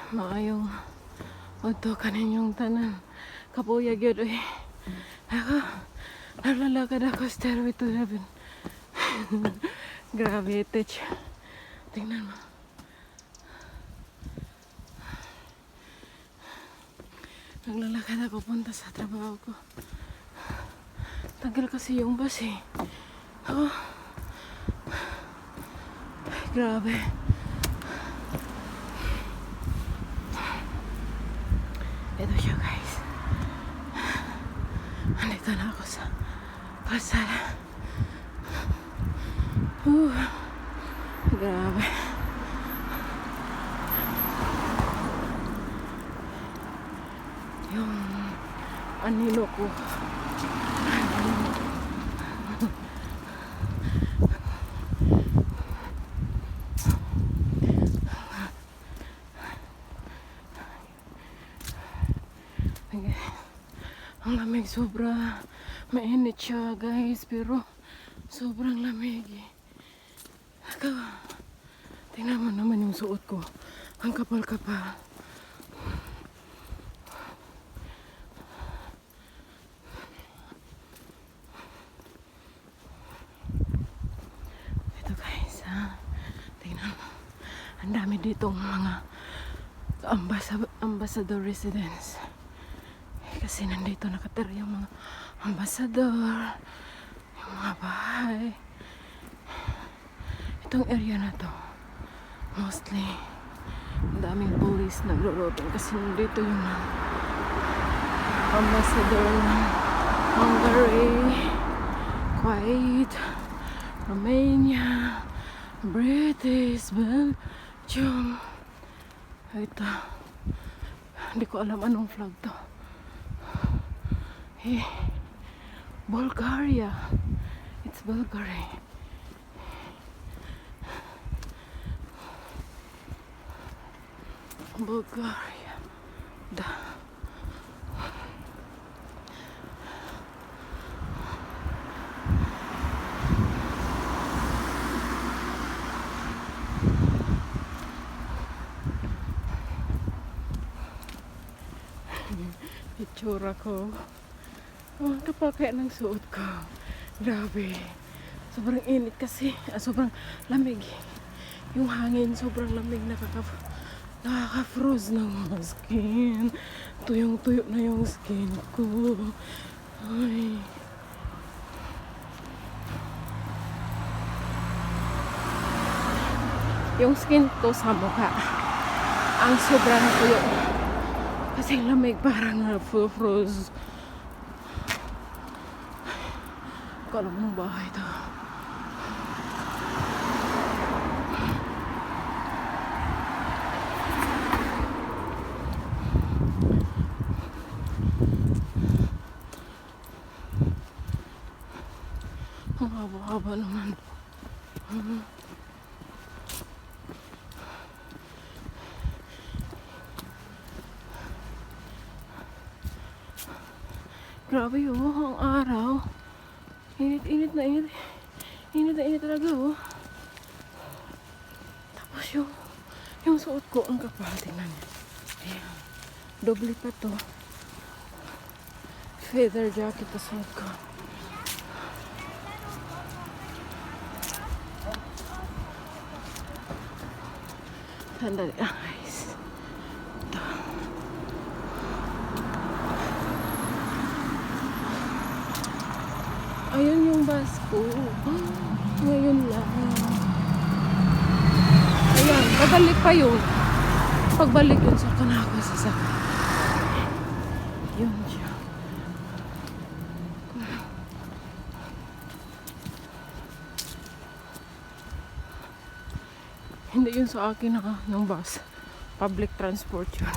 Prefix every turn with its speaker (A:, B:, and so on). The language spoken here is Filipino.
A: Maayong udto kaninyong tanan. Kapuyag yun eh. Ako, naglalakad ako stairway to heaven. Grabe, itich. Tingnan mo. Naglalakad ako punta sa trabaho ko. Tagal kasi yung bus eh. Oh. Grabe. Ito siya guys. Andito na ako sa kalsada. Grabe. Yung anino ko. Ang lamig sobra. Mainit siya guys, pero sobrang lamig eh. Tingnan mo naman yung suot ko. Ang kapal-kapal. Ito guys ha. Tingnan mo. Ang dami ditong mga ambassador residence. Kasi nandito nakatira yung mga ambassador, yung mga bahay. Itong area na to, mostly, ang daming police nagro-roting kasi nandito yung mga ambassador ng Hungary, Kuwait, Romania, British, Belgium. Ito, hindi ko alam anong flag to. Hey, Bulgaria. It's Bulgaria. Bulgaria. Itsura ko. Oh, kapal kaya ng suot ko. Grabe. Sobrang init kasi. Sobrang lamig. Yung hangin, sobrang lamig. Nakaka-froze ng mga skin. Tuyong-tuyo na yung skin ko. Ay. Yung skin ko sa mukha. Ang sobrang tuyo. Kasi lamig, parang na-froze. Kala mong bahay ito. Ang haba-haba naman. Grabe ang araw. Init na init. Init na init talaga Tapos yung suot ko ang kapal. Tingnan niya. Ayan. Doble pa to. Feather jacket na suot ko. Sandali guys. Ito. Ayun yung bus ko. Ngayon lang. Ayan, pabalik pa yun. Pagbalik yun sa kanako sasakay. Yun siya. Hindi yun sa akin yung bus. Public transport yun.